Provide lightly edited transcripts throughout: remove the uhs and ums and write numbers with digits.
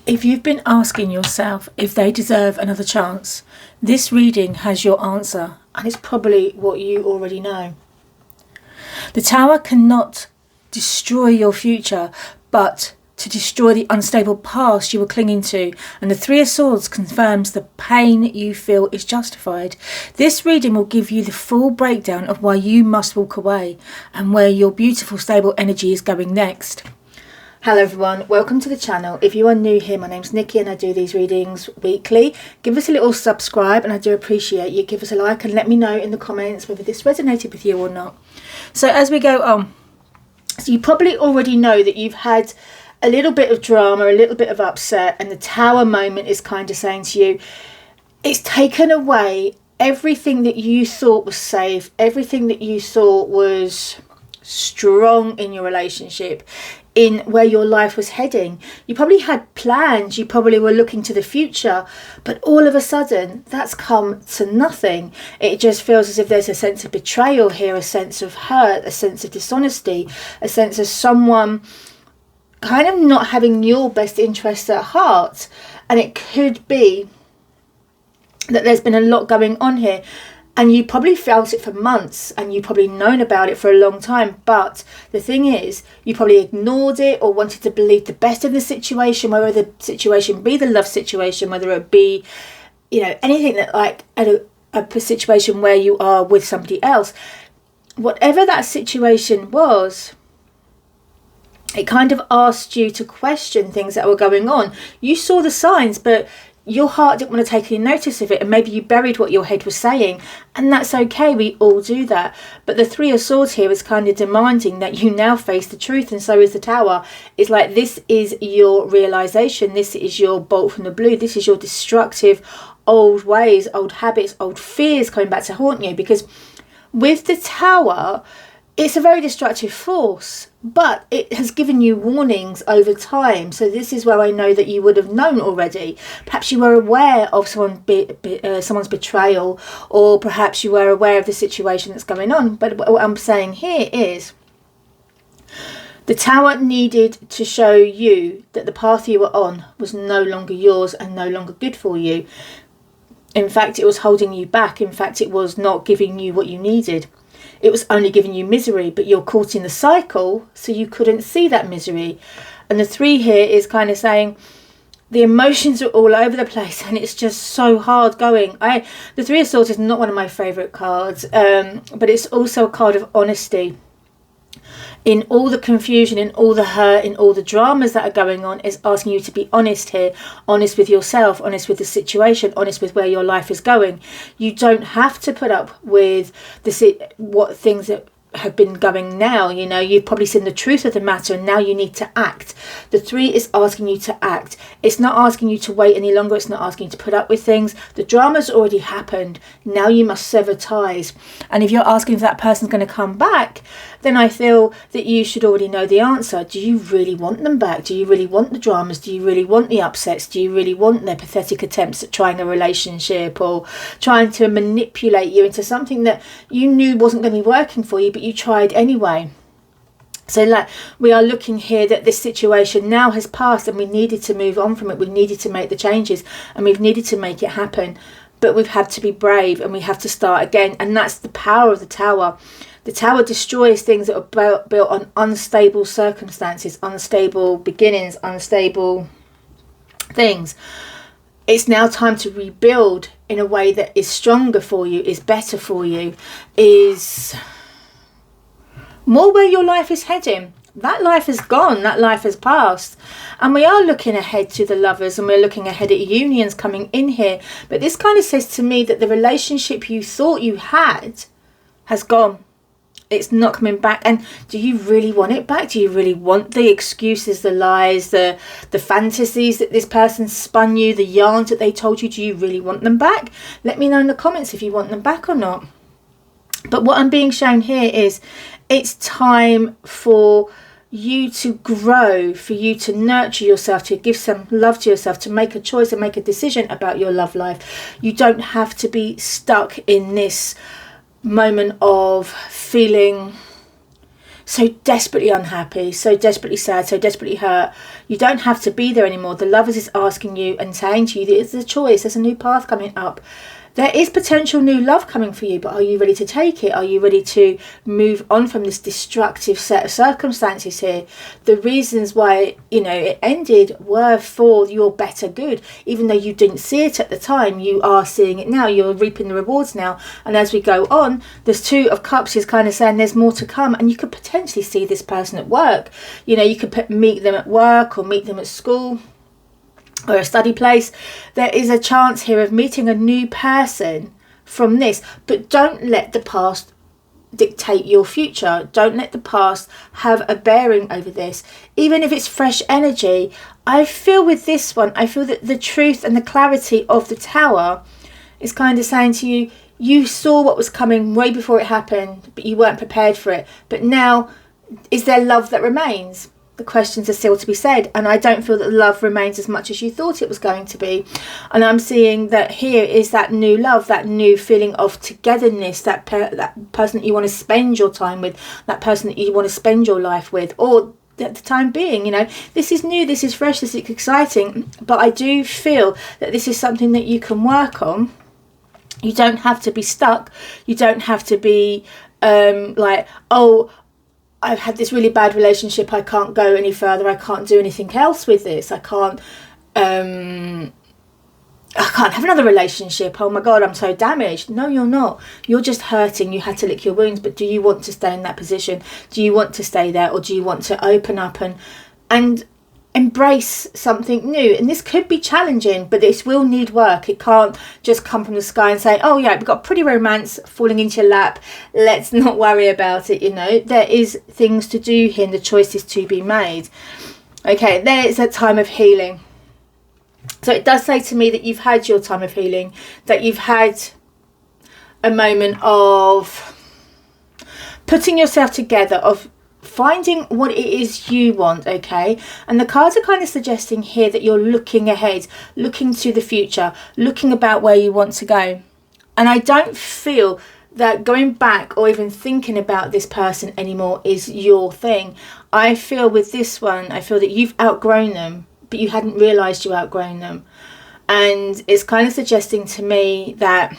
If you've been asking yourself if they deserve another chance, this reading has your answer, and it's probably what you already know. The Tower cannot destroy your future, but to destroy the unstable past you were clinging to, and the Three of Swords confirms the pain you feel is justified. This reading will give you the full breakdown of why you must walk away and where your beautiful stable energy is going next. Hello everyone, welcome to the channel. If you are new here, my name's Nikki and I do these readings weekly. Give us a little subscribe and I do appreciate you. Give us a like and let me know in the comments whether this resonated with you or not. So as we go on, so you probably already know that you've had a little bit of drama, a little bit of upset, and the Tower moment is kind of saying to you, it's taken away everything that you thought was safe, everything that you thought was strong in your relationship, in where your life was heading. You probably had plans, you probably were looking to the future, but all of a sudden that's come to nothing. It just feels as if there's a sense of betrayal here, a sense of hurt, a sense of dishonesty, a sense of someone kind of not having your best interests at heart. And it could be that there's been a lot going on here, and you probably felt it for months and you probably known about it for a long time. But the thing is, you probably ignored it or wanted to believe the best of the situation, whether the situation be the love situation, whether it be, you know, anything that like a situation where you are with somebody else. Whatever that situation was, it kind of asked you to question things that were going on. You saw the signs, but your heart didn't want to take any notice of it, and maybe you buried what your head was saying, and that's okay, we all do that. But the Three of Swords here is kind of demanding that you now face the truth, and so is the Tower. It's like, this is your realization, this is your bolt from the blue, this is your destructive old ways, old habits, old fears coming back to haunt you. Because with the Tower, it's a very destructive force, but it has given you warnings over time. So this is where I know that you would have known already. Perhaps you were aware of someone's betrayal, or perhaps you were aware of the situation that's going on. But what I'm saying here is, the Tower needed to show you that the path you were on was no longer yours and no longer good for you. In fact, it was holding you back. In fact, it was not giving you what you needed. It was only giving you misery, but you're caught in the cycle, so you couldn't see that misery. And the Three here is kind of saying the emotions are all over the place and it's just so hard going. The Three of Swords is not one of my favourite cards, but it's also a card of honesty. In all the confusion, in all the hurt, in all the dramas that are going on, is asking you to be honest here. Honest with yourself, honest with the situation, honest with where your life is going. You don't have to put up with what things that have been going now. You know, you've probably seen the truth of the matter and now you need to act. The Three is asking you to act. It's not asking you to wait any longer. It's not asking you to put up with things. The drama's already happened. Now you must sever ties. And if you're asking if that person's going to come back, then I feel that you should already know the answer. Do you really want them back? Do you really want the dramas? Do you really want the upsets? Do you really want their pathetic attempts at trying a relationship or trying to manipulate you into something that you knew wasn't going to be working for you, but you tried anyway? So like, we are looking here that this situation now has passed and we needed to move on from it. We needed to make the changes and we've needed to make it happen. But we've had to be brave and we have to start again. And that's the power of the Tower. The Tower destroys things that are built on unstable circumstances, unstable beginnings, unstable things. It's now time to rebuild in a way that is stronger for you, is better for you, is more where your life is heading. That life is gone, that life has passed. And we are looking ahead to the Lovers and we're looking ahead at unions coming in here. But this kind of says to me that the relationship you thought you had has gone. It's not coming back. And do you really want it back? Do you really want the excuses, the lies, the fantasies that this person spun you, the yarns that they told you? Do you really want them back? Let me know in the comments if you want them back or not. But what I'm being shown here is it's time for you to grow, for you to nurture yourself, to give some love to yourself, to make a choice and make a decision about your love life. You don't have to be stuck in this moment of feeling so desperately unhappy, so desperately sad, so desperately hurt. You don't have to be there anymore. The Lovers is asking you and saying to you, there's a choice, there's a new path coming up. There is potential new love coming for you, but are you ready to take it? Are you ready to move on from this destructive set of circumstances here? The reasons why, it ended were for your better good. Even though you didn't see it at the time, you are seeing it now. You're reaping the rewards now. And as we go on, this Two of Cups is kind of saying there's more to come. And you could potentially see this person at work. You could meet them at work or meet them at school or a study place. There is a chance here of meeting a new person from this, but don't let the past dictate your future. Don't let the past have a bearing over this, even if it's fresh energy. I feel with this one, I feel that the truth and the clarity of the Tower is kind of saying to you, you saw what was coming way before it happened, but you weren't prepared for it. But now, is there love that remains? The questions are still to be said, and I don't feel that love remains as much as you thought it was going to be. And I'm seeing that here is that new love, that new feeling of togetherness, that person that you want to spend your time with, that person that you want to spend your life with, or at the time being, this is new, this is fresh, this is exciting. But I do feel that this is something that you can work on. You don't have to be stuck. You don't have to be I've had this really bad relationship, I can't go any further, I can't do anything else with this, I can't have another relationship, oh my god, I'm so damaged. No, you're not. You're just hurting. You had to lick your wounds. But do you want to stay in that position? Do you want to stay there? Or do you want to open up and embrace something new? And this could be challenging, but this will need work. It can't just come from the sky and say, oh yeah, we've got pretty romance falling into your lap, let's not worry about it. There is things to do here and the choices to be made. Okay, there is a time of healing. So it does say to me that you've had your time of healing, that you've had a moment of putting yourself together, of finding what it is you want. Okay, and the cards are kind of suggesting here that you're looking ahead, looking to the future, looking about where you want to go. And I don't feel that going back or even thinking about this person anymore is your thing. I feel with this one, I feel that you've outgrown them, but you hadn't realised you outgrown them. And it's kind of suggesting to me that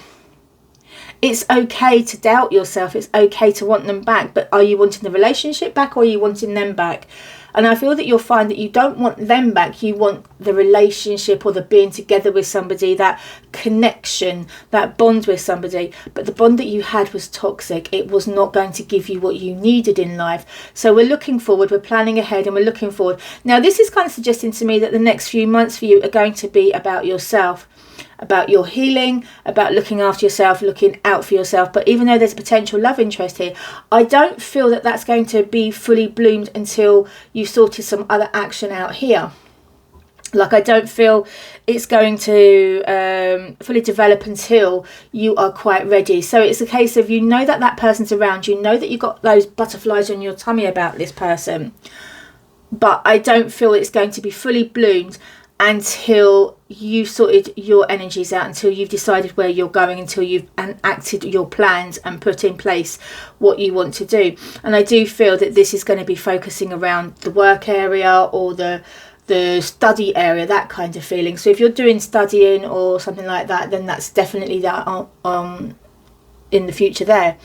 it's okay to doubt yourself. It's okay to want them back. But are you wanting the relationship back, or are you wanting them back? And I feel that you'll find that you don't want them back. You want the relationship or the being together with somebody, that connection, that bond with somebody. But the bond that you had was toxic. It was not going to give you what you needed in life. So we're looking forward, we're planning ahead, and we're looking forward. Now, this is kind of suggesting to me that the next few months for you are going to be about yourself, about your healing, about looking after yourself, looking out for yourself. But even though there's a potential love interest here, I don't feel that that's going to be fully bloomed until you've sorted some other action out here. Like, I don't feel it's going to fully develop until you are quite ready. So it's a case of, that person's around, that you've got those butterflies on your tummy about this person. But I don't feel it's going to be fully bloomed until you've sorted your energies out, until you've decided where you're going, until you've enacted your plans and put in place what you want to do. And I do feel that this is going to be focusing around the work area or the study area, that kind of feeling. So if you're doing studying or something like that, then that's definitely that in the future there.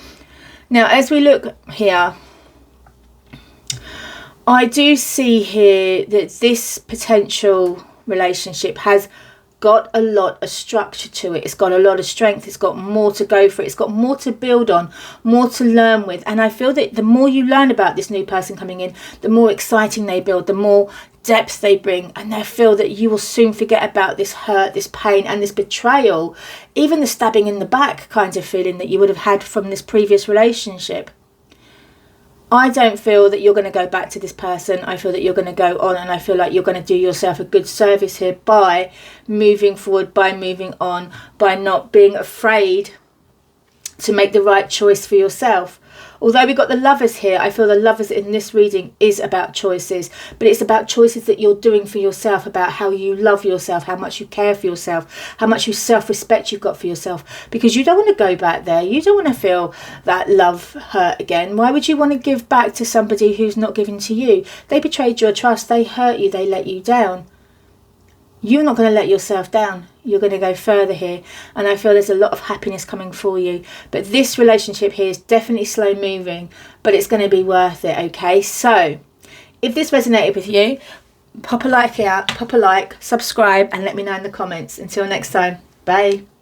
Now, as we look here, I do see here that this potential relationship has got a lot of structure to it. It's got a lot of strength. It's got more to go for. It's got more to build on, more to learn with. And I feel that the more you learn about this new person coming in, the more exciting they build, the more depth they bring. And I feel that you will soon forget about this hurt, this pain, and this betrayal, even the stabbing in the back kind of feeling that you would have had from this previous relationship. I don't feel that you're going to go back to this person. I feel that you're going to go on, and I feel like you're going to do yourself a good service here by moving forward, by moving on, by not being afraid to make the right choice for yourself. Although we got the Lovers here, I feel the Lovers in this reading is about choices, but it's about choices that you're doing for yourself, about how you love yourself, how much you care for yourself, how much self-respect you've got for yourself, because you don't want to go back there. You don't want to feel that love hurt again. Why would you want to give back to somebody who's not giving to you? They betrayed your trust, they hurt you, they let you down. You're not going to let yourself down. You're going to go further here. And I feel there's a lot of happiness coming for you. But this relationship here is definitely slow moving, but it's going to be worth it, okay? So, if this resonated with you, pop a like, subscribe, and let me know in the comments. Until next time, bye.